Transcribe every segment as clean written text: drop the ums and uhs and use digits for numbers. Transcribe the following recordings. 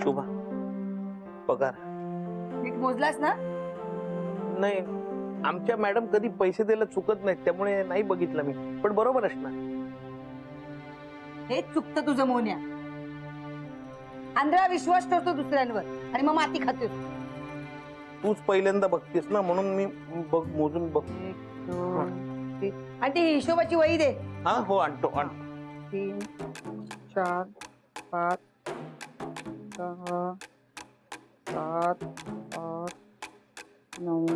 शुभा, पगार नीट मोजलास ना? नाही, आमच्या मॅडम कधी पैसे द्यायला चुकत नाहीत, त्यामुळे नाही बघितलं मी, पण बरोबर असणार. हेच चुकतं तुझं मोन्या. आंधळा विश्वास ठेवतो दुसऱ्यांवर आणि मग माती खातोस. तूच पहिल्यांदा बघतेस ना, म्हणून मी मोजून बघ. आणि ती हिशोबाची वही दे. हा हो, आणतो आणतो. 3 4 5 6 7 8 9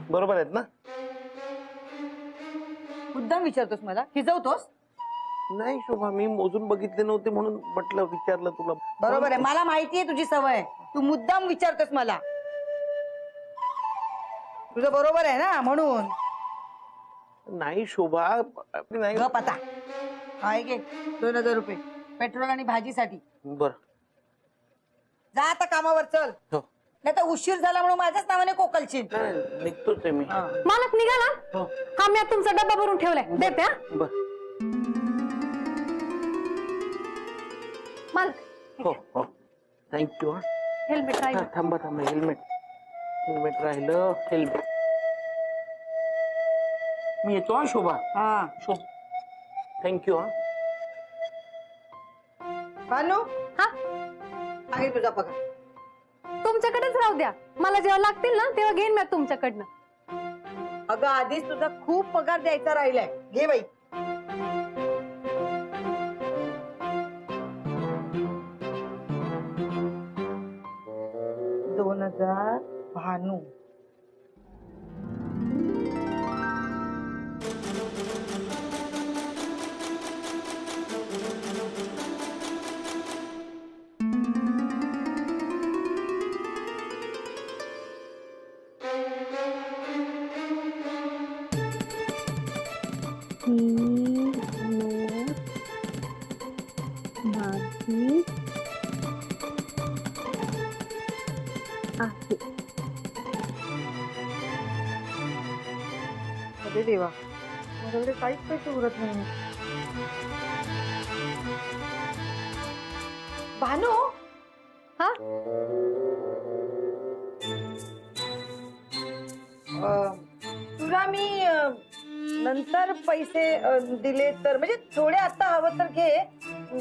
बरोबर आहेत ना? मुद्दाम विचारतोस मला, खिजवतोस? नाही शोभा, मी मोजून बघितले नव्हते म्हणून म्हटलं विचारलं तुला. बरोबर आहे, मला माहितीये तुझी सवय. तू मुद्दाम विचारतोस मला. तुझं बरोबर आहे ना, म्हणून. नाही शोभा, नाही. गप आता. आहे घे 2000 रुपये पेट्रोल आणि भाजीसाठी. बर, जा आता कामावर, चल. हो. नाही तर उशीर झाला म्हणून माझ्याच नावाने कोकलशील. निघतोच आहे मी. मालक निघाला. हा, मी आता तुमचा डब्बा भरून ठेवलाय, देते. हा बर. मालक, हो हो, थँक्यू. हा, हेल्मेट राहील. थांबा थांबा, हेल्मेट राहिलं. हेल्मेट मी येतो. हा शोभा. हा, थँक्यू. हा, भानू, हा, आहे तुझा पगार. तुमच्याकडेच राहू द्या. मला जेव्हा लागतील ना तेव्हा घेईन मी तुमच्याकडनं. अगं, आधीच तुझा खूप पगार द्यायचा राहिलाय. घे बाई. $2000 भानू. अरे देवा, माझ्याकडे काहीच पैसे उरत नाही. भानू, हा, तुला मी नंतर पैसे दिले तर, म्हणजे थोडे आता हवं तर घे,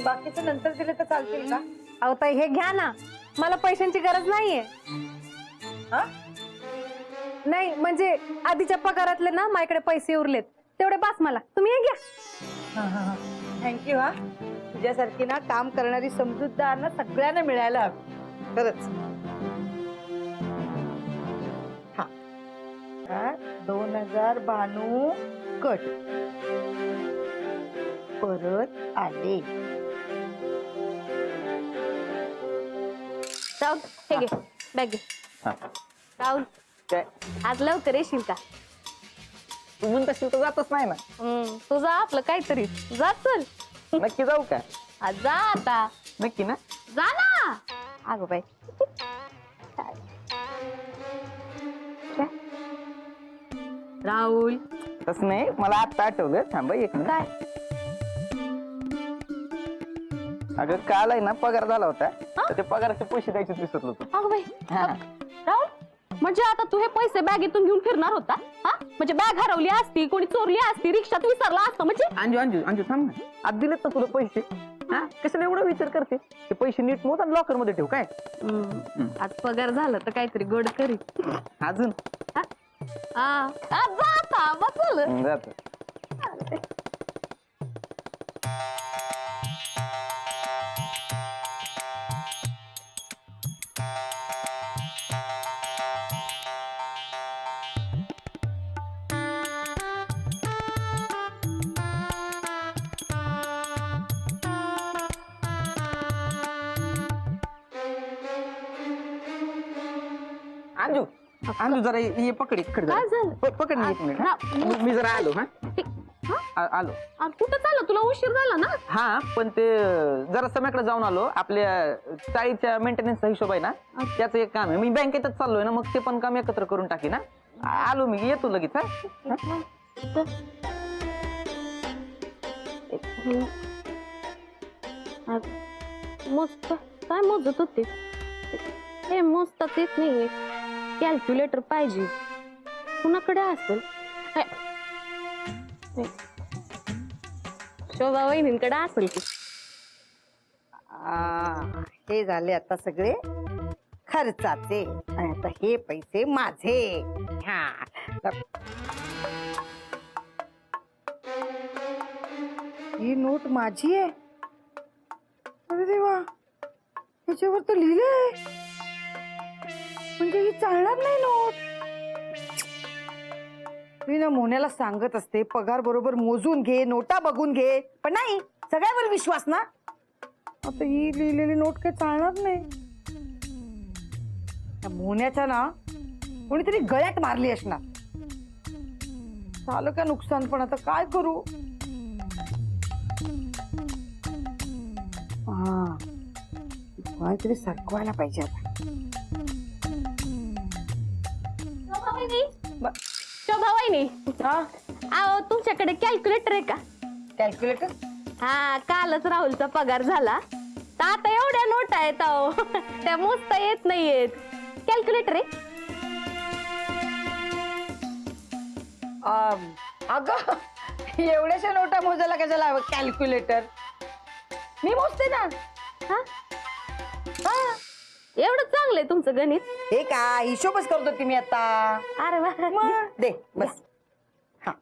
बाकीचे नंतर दिले तर चालतील का? अहो ताई, हे घ्या ना. मला पैशांची गरज नाहीये. हा, नाही म्हणजे आधीच्या पगारातले ना माझ्याकडे पैसे उरलेत, तेवढे बास मला. तुम्ही हे घ्या. थँक्यू. हा, तुझ्यासारखी ना काम करणारी समजूतदार ना सगळ्यांना मिळायला हवी, खरंच. हा, 2000 भानू कट. परत आले. राहुल, हे घे बॅग घे. राहुल, काय आज लवकर येशील का? तू म्हणत असेल तर जातच नाही ना. तुझं आपलं काहीतरी. जा चल. नक्की जाऊ का? आज जा आता. नक्की ना? जा ना. अगं बाई, राहुल. तसं नाही, मला आता आठवलं. थांबा एक मिनिट. काय? अगं काल आहे ना पगार झाला होता, तर ते पगाराचे पैसे द्यायचे विसरलो होतो. अगं बाई. हा. राहुल, म्हणजे आता तू हे पैसे बॅगेतून घेऊन फिरणार होता? हा, म्हणजे बॅग हरवली असती, कोणी चोरली असती, रिक्षात विसरला असतं म्हणजे? अंजू अंजू अंजू थांब ना. आज दिलेत ना तुला पैसे. हा, कशाला एवढा विचार करते? ते पैसे नीट मोज आणि लॉकर मध्ये ठेव. काय आज पगार झाला तर काहीतरी गोड करी. अजून जाता बसल. जात. अंजू अंजू जरा ये पकड इकडे काय झालं? पकड ना एक मिनिट. हा. मी जरा आलो. हा, आलो. कुठं चाललं? तुला उशीर झाला ना? हा, पण ते जरा सम्याकडे जाऊन आलो. आपल्या चाळीच्या मेंटेनन्सचा हिशोब आहे ना, त्याचं एक काम आहे. मी बँकेतच चाललोय ना, मग ते पण काम एकत्र करून टाकी ना. आलो मी, येतो लगेच. हा, मस्त काय मोजत होते हे मोजतात येत नाही कॅल्क्युलेटर पाहिजे कुणाकडे असेल शोभा वहिनींकडे असेल की हे झाले आता सगळे खर्चाचे आणि आता हे पैसे माझे. हा ही नोट माझी आहे. अरे देवा त्याच्यावर तर लिहिलंय म्हणजे ही चालणार नाही नोट. मी ना मोन्याला सांगत असते पगार बरोबर मोजून घे नोटा बघून घे पण नाही सगळ्यावर विश्वास ना. आता ही लिहिलेली नोट काही चालणार नाही. त्या मोन्याच्या ना कोणीतरी गळ्यात मारली असणार. झालं का नुकसान पण आता काय करू. हा काहीतरी सरकवायला पाहिजे आता. शोभा वहिनी अहो तुमच्याकडे कॅल्क्युलेटर आहे का. कॅल्क्युलेटर. हा कालच राहुलचा पगार झाला तर आता एवढ्या नोट आहेत अहो त्या मोजता येत नाहीयेत. कॅल्क्युलेटर आहे. अगं एवढ्याशा नोटा मोजायला कशाला हवं कॅल्क्युलेटर. मी मोजते ना. हा एवढं चांगलंय तुमचं गणित. हे काय हिशोबच करतो तुम्ही आता. अरे वा. दे बस. हा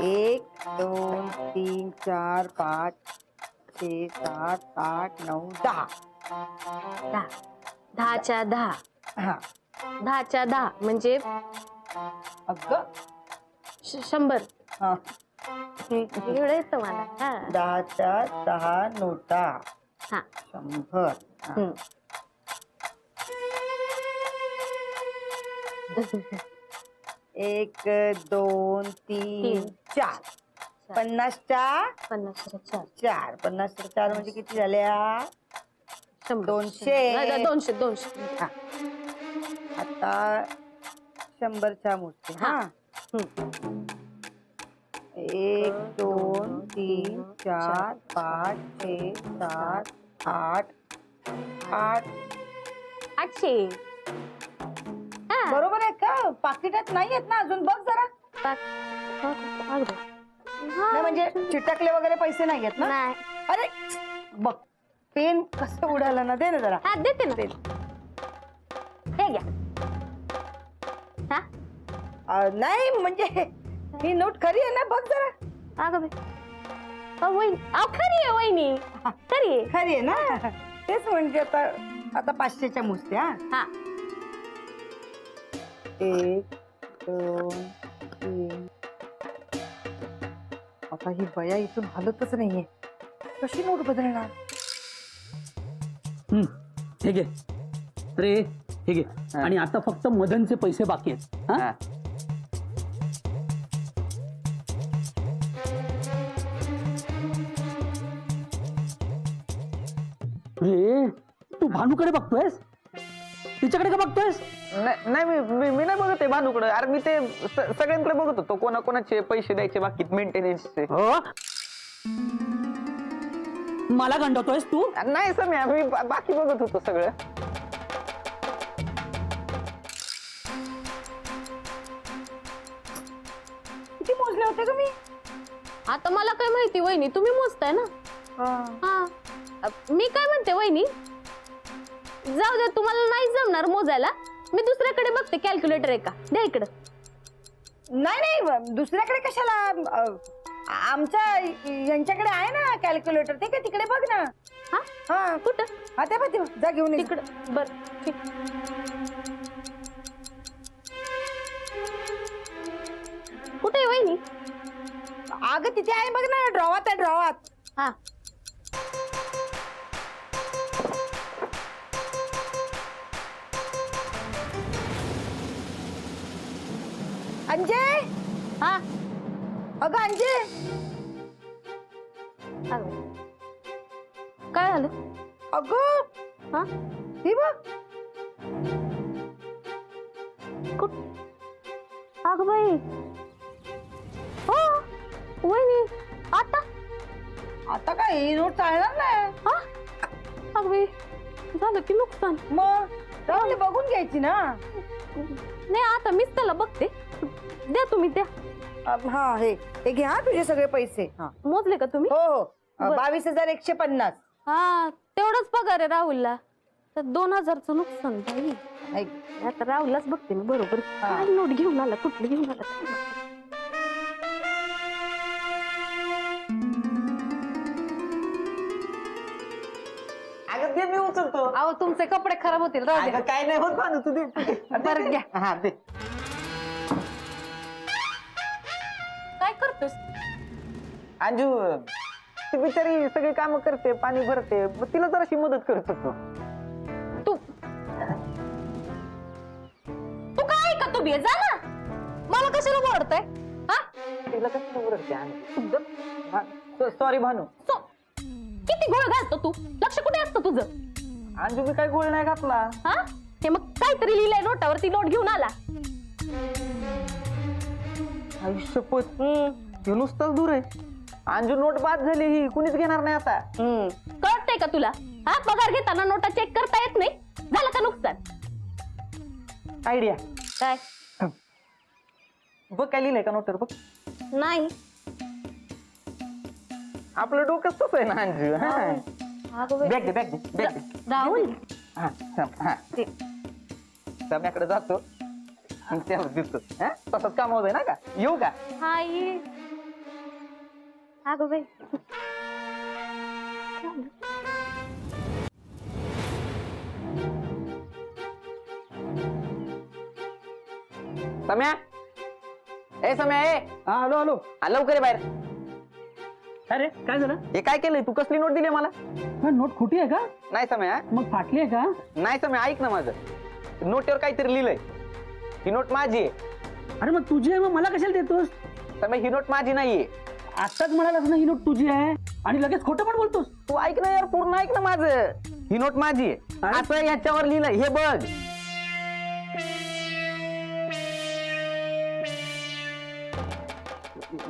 1 2 3 4 5 6 7 8 9 10. 10च्या 10 हा 10च्या 10 म्हणजे अगं 100. हा एवढं येतं मला. हा 10च्या 10 नोटा हा 100. हम्म. 1 2 3 4 50च्या 50च्या 4 50च्या 4 म्हणजे किती झाल्या 100. 200. 200. हा. आता 100च्या मोजते. हा 1 2 3 4 5 6 7 8 8. 800. हा बरोबर आहे का पाकिटात नाही आहेत ना अजून बघ जरा. नाही म्हणजे चिटकले वगैरे पैसे नाही आहेत ना. नाही. अरे बघ पेन कसं उडालं ना. दे ना जरा. हा देते ना. हे घ्या. हा नाही म्हणजे ही नोट खरी आहे ना बघ जरा. अगं बाई. वहिनी अहो खरी आहे वहिनी खरी आहे. खरी आहे ना. तेच म्हणजे आता आता 500च्या मोजते. हा हा 1 2 3. आता ही बया इथून हलतच नाहीये. कशी नोट बदलणार. हे घे रे हे घे. आणि आता फक्त मदनचे पैसे बाकी आहेत. हा? रे तू भानूकडे बघतोयस तिच्याकडे का बघतोयस. नाही मी नाही बघत आहे भानूकडे. अरे मी ते सगळ्यांकडे बघत होतो कोणाकोणाचे पैसे द्यायचे बाकी मेंटेनन्सचे. मला गंडवतोयस तू. नाही सम्या मी बाकी बघत होतो सगळं. किती मोजले होते का मी. आता मला काय माहिती वहिनी तुम्ही मोजताय ना. हा मी काय म्हणते वहिनी जाऊ दे तुम्हाला नाही जमणार मोजायला. मी दुसऱ्याकडे बघते कॅल्क्युलेटर आहे का. द्या इकडं. नाही नाही दुसऱ्याकडे कशाला. आमच्या यांच्याकडे आहे ना कॅल्क्युलेटर. ते काय तिकडे बघ ना. हा हा कुठं. हा ते बघ जा घेऊन ये. तिकडं बर ठीक. कुठे आहे वहिनी. अगं तिथे आहे बघ ना ड्रॉवात आहे ड्रॉवात. हा अंजे. हा अगं अंजे. काय झालं. अगं हा ही बघ. अगं बाई हो वहिनी आता आता काय ही नोट चालणार नाही. हा अगं बाई, झालं की नुकसान. मग राहुल बघून घ्यायची ना. नाही आता मीच त्याला बघते. द्या तुम्ही द्या. हा हे घ्या हा तुझे सगळे पैसे. हा मोजले का तुम्ही? हो हो बरं. 22,150. हा तेवढाच पगार आहे राहुलला. तर 2,000चं नुकसान बाई. ऐक, आता राहुललाच बघते मी बरोबर. हा. काय नोट घेऊन आला, कुठली घेऊन आला काय माहिती. अगं दे, मी उचलतो. अहो तुमचे कपडे खराब होतील. राहू अगं द्या. काय नाही होत भानू, तू दे. बरं, घ्या. हा दे. काय करतोस? अंजू ती बिचारी सगळी कामं करते, पाणी भरते, मग तिला जराशी मदत करत होतो. तू तू काय का तू बे जा ना. मला कशाला बोलतोय? हा तिला कसं ओरडते? सॉरी भानू. सो किती गोळ घालतो तू? लक्ष कुठे असतं तुझं? अंजू मी काय गोळ नाही घातला. हा हे मग काहीतरी लिहिलंय नोटावरती, नोट घेऊन आला. आयुष्यपत हे नुसतंच दूर आहे. अंजू नोट बाद झाली, ही कुणीच घेणार नाही आता. कळतंय का तुला? हा पगार घेताना नोटा चेक करता येत नाही. झालं का नुकसान? आयडिया काय बघ, काय लिहिलंय का नोटवर बघ. नाही. आपलं डोकंच तसं आहे ना अंजू. अगं बाई. बॅग दे, बॅग दे, बॅग दे. राहुल हा थांब, हा ते सम्याकडे जातो मग त्याला दिसतो. हा तसंच काम होतंय ना का. येऊ का? हा ये. अगं बाई. सम्या, ए सम्या, ए हा हॅलो हॅलो. लवकर ये बाहेर. अरे काय झालं? हे काय केलंय तू? कसली नोट दिली मला? हा, नोट खोटी आहे का? नाही सम्या, मग फाटली आहे का? नाही सम्या, ऐक ना माझं. नोटवर काहीतरी लिहिलंय. ही नोट माझी आहे. अरे मग तुझी आहे, मग मला कशाला देतोस? सम्या, ही नोट माझी नाहीये. आताच म्हणालास ना ही नोट तुझी आहे आणि लगेच खोटं पण बोलतोस. तू ऐक ना यार, पूर्ण ऐक ना माझं. ही नोट माझी आहे. अरे? असं याच्यावर लिहिलंय, हे बघ.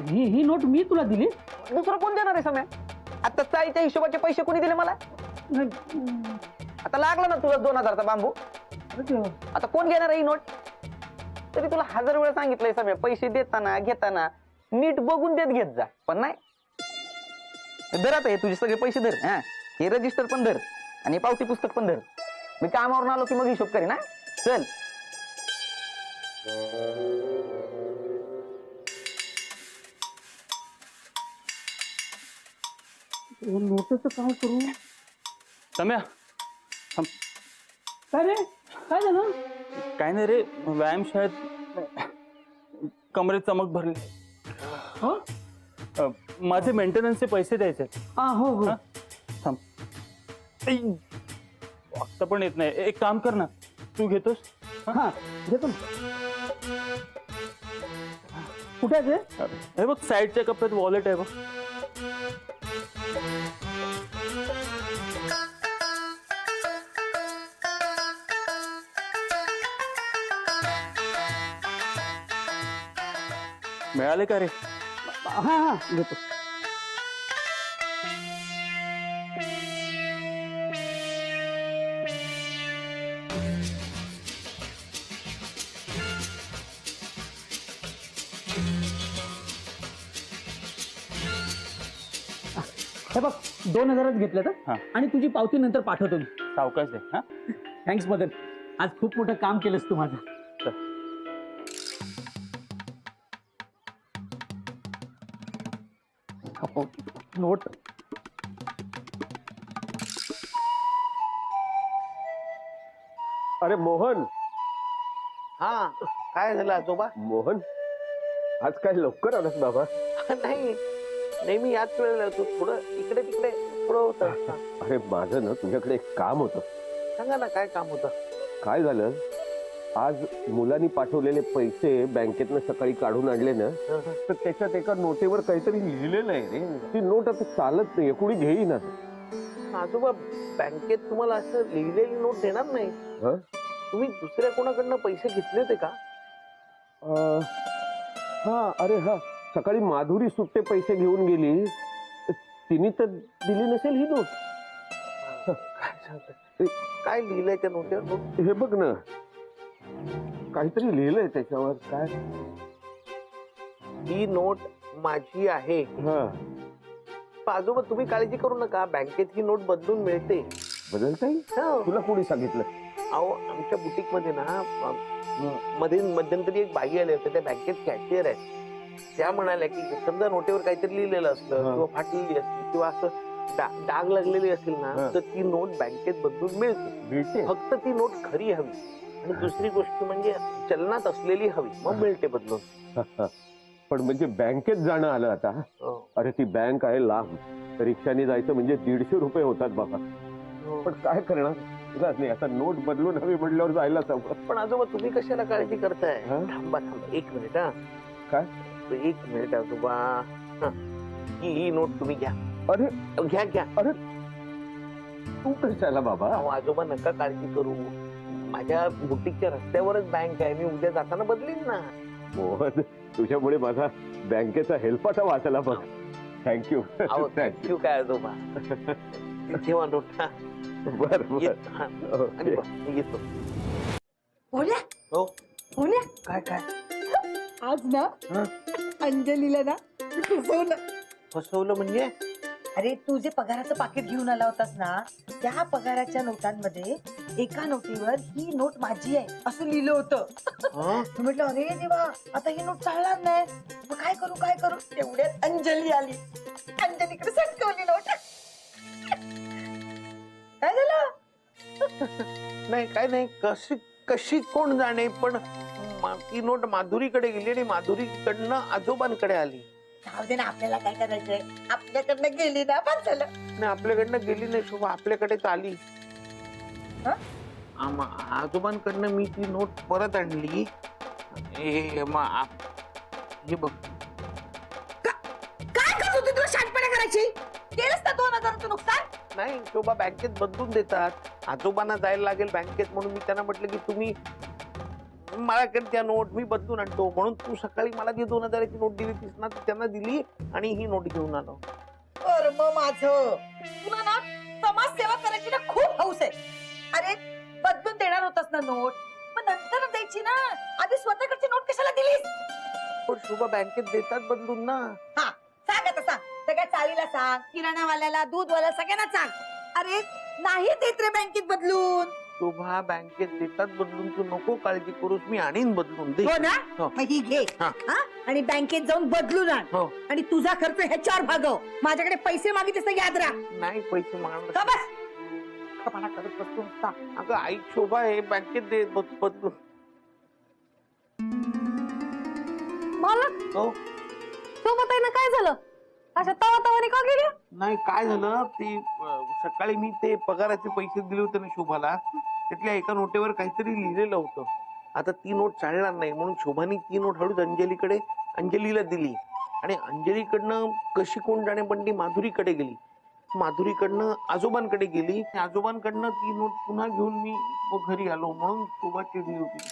ही नोट मी तुला दिली? दुसरं कोण देणार आहे सम्या? आता चाळीच्या हिशोबाचे पैसे कोणी दिले मला? नाही. आता लागला ना तुला 2,000चा बांबू. अरे देवा. आता कोण घेणार आहे ही नोट? तरी तुला 1000 वेळा सांगितलंय सम्या, पैसे देताना घेताना नीट बघून देत घेत जा. पण नाही. धर आता हे तुझे सगळे पैसे धर. हा हे रजिस्टर पण धर आणि पावती पुस्तक पण धर. मी कामावरून आलो की मग हिशोब करीन. हा चल. नोटचं काय करू? सम्या थांब. काय रे? काय झालं? काय नाही रे, व्यायामशाळेत कमरेत चमक भरली. हो? माझे मेंटेनन्सचे पैसे द्यायचे. हा हो हो. हा? थांब. ऐ, वागता पण येत नाही. एक काम कर ना, तू घेतोस? हा घेतो ना. कुठे आहे ते? हे बघ साईडच्या कप्प्यात वॉलेट आहे बघ. मिळाले का रे? हा हा घेतो. हे बघ 2,000च घेतलं तर हा. आणि तुझी पावती नंतर पाठवतो मी. सावकाश दे. हा थँक्स मदन, आज खूप मोठं काम केलंस तू माझं. नोट. अरे मोहन, हा काय झालं आजोबा? मोहन आज काय लवकर आलास बाबा? नाही नेहमी याच वेळेला होतो. थोडं इकडे तिकडे थोडं होतं. अरे माझं ना तुझ्याकडे एक काम होतं. सांगा ना काय काम होतं? काय झालं, आज मुलांनी पाठवलेले पैसे बँकेतनं सकाळी काढून आणले ना, तर त्याच्यात एका नोटेवर काहीतरी लिहिलेलं आहे रे. ती नोट आता चालत नाही, कुणी घेईना. आजोबा बँकेत तुम्हाला असं लिहिलेली नोट देणार नाही. हं? तुम्ही दुसऱ्या कोणाकडनं पैसे घेतले होते का? हा अरे हा, सकाळी माधुरी सुट्टे पैसे घेऊन गेली. तिने तर दिली नसेल ही नोट. काय सांगताय? काय लिहिलंय त्या नोटेवर? हे बघ ना, काहीतरी लिहिलंय त्याच्यावर. काय? ही नोट माझी आहे. हा, आजोबा तुम्ही काळजी करू नका, बँकेत ही नोट बदलून मिळते. बदलता येईल? हो. तुला कोणी सांगितलं? अहो, आमच्या बुटीक मध्ये ना मध्ये मध्यंतरी एक बाई आले होते, त्या बँकेत कॅशियर आहेत. त्या म्हणाल्या की समजा नोटेवर काहीतरी लिहिलेलं असलं हा. किंवा फाटलेली असली किंवा असं डाग लागलेली असेल ना, हा. तर ती नोट बँकेत बदलून मिळते. मिळते? फक्त ती नोट खरी हवी आणि दुसरी गोष्ट म्हणजे चलनात असलेली हवी, मग मिळते बदलून. पण म्हणजे बँकेत जाणं आलं आता. हो. अरे ती बँक आहे लांब, रिक्षाने जायचं म्हणजे 150 रुपये होतात बाबा. हो. पण काय करणार, इलाज नाही. आता नोट बदलून हवी म्हटल्यावर जायलाच हवं. पण आजोबा तुम्ही कशाला काळजी करताय? हा? थांबा थांबा 1 मिनिट. हा, काय? 1 मिनिट आजोबा. हा. ही नोट तुम्ही घ्या. अरे घ्या घ्या. अरे तू कशाला बाबा? अहो, आजोबा नका काळजी करू, माझ्या बुटीकच्या रस्त्यावरच बँक आहे, मी उद्या जाताना बदलीन ना. मोहन, तुझ्यामुळे माझा बँकेचा हेल्पाटा वाचला बघ. थँक्यू. अहो, थँक्यू काय आजोबा. ठेवा नोट. हा. बर येत- हा. आणि बघ, येतो. बोल्या हो. बोल्या, काय काय आज ना हा? अंजलीला ना मी फसवलं. फसवलं म्हणजे? अरे तू जे पगाराचं पाकिट घेऊन आला होतास ना, त्या पगाराच्या नोटांमध्ये एका नोटीवर ही नोट माझी आहे असं लिहिलं होतं. हा? मी म्हटलं अरे देवा, आता ही नोट चालणार नाही, मग काय करू काय करू. तेवढ्यात अंजली आली, अंजलीकडे सटकवली नोट. काय झालं? नाही काय नाही, कशी कशी कोण जाणे, पण ती नोट माधुरीकडे गेली आणि माधुरीकडनं आजोबांकडे आली. जाऊ दे ना, आपल्याला काय करायचंय, आपल्याकडनं गेली ना बस झालं. नाही, आपल्याकडनं गेली नाही शोभा, आपल्याकडेच आली. हा? आजोबांकडनं मी ती नोट परत आणली. हे बघ. काय करत होती, तुला शांतपणे करायची? केलंस ना 2000चं नुकसान. नाही शोभा, बँकेत बदलून देतात. आजोबांना जायला लागेल बँकेत, म्हणून मी त्यांना म्हटलं की तुम्ही मला त्या नोट मी बदलून आणतो. म्हणून तू सकाळी मला जी 2000ची नोट दिली तीस ना, ती त्यांना दिली आणि ही नोट घेऊन आलो. कर्म माझं, तुला ना समाजसेवा करायची ना खूप हौस आहे. अरे बदलून देणार होतास ना नोट, मग नंतर द्यायची ना, आधी स्वतःकडची नोट कशाला दिलीस? पण शोभा, बँकेत देतात बदलून ना. हा सांग, आता सांग, सगळ्या चाळीला सांग, किराणावाल्याला, दूधवाल्याला, सगळ्यांना सांग. अरे नाही देत रे बँकेत बदलून. शोभा, बँकेत देतात बदलून, तू नको काळजी करूस, मी आणीन बदलून. दे. हो ना, हो. मग ही घे. हा. हा? आणि बँकेत जाऊन बदलून आण. हो. आणि तुझा खर्च ह्याच्यावर भागव. माझ्याकडे पैसे मागितलेस तर याद राहा. नाही पैसे मागणार. का बस? मला करत बसतो नुसता. अगं आई, शोभा हे बँकेत दे बदलून. मालक, हो. सोबत आहे ना, काय झालं? अशा तवानी का गेली? नाही काय झालं, ते सकाळी मी ते पगाराचे पैसे दिले होते ना शोभाला, त्यातल्या एका नोटेवर काहीतरी लिहिलेलं होतं. आता ती नोट चालणार नाही, म्हणून शोभानी ती नोट हळूच अंजलीला दिली आणि अंजलीकडनं कशी कोण जाणे पण ती माधुरीकडे गेली. माधुरीकडनं आजोबांकडे गेली, आजोबांकडनं ती नोट पुन्हा घेऊन मी घरी आलो, म्हणून शोभा चिडली होती.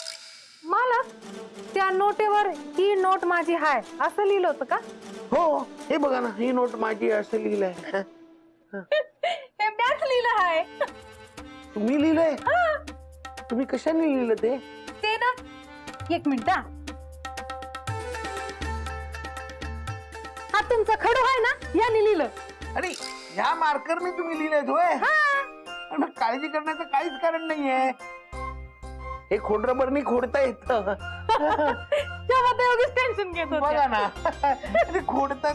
मालक, त्या नोटेवर ही नोट माझी हाय असं लिहिलं होतं का? हो, हे बघा ना, ही नोट माझी असं लिहिलंय. हे मॅच लिहिलं आहे. तुम्ही लिहिलंय? तुम्ही कशाने लिहिलं ते? ते ना, 1 मिनिट. हा तुमचा खडू आहे ना, याने लिहिलं. अरे ह्या मार्करने तुम्ही लिहिलंय होय? मग काळजी करण्याचं काहीच कारण नाहीये. हे खोडरबरनी खोडता येतं. तेव्हा ते उगीच टेन्शन घेत होते. बघा ना, खोडतात.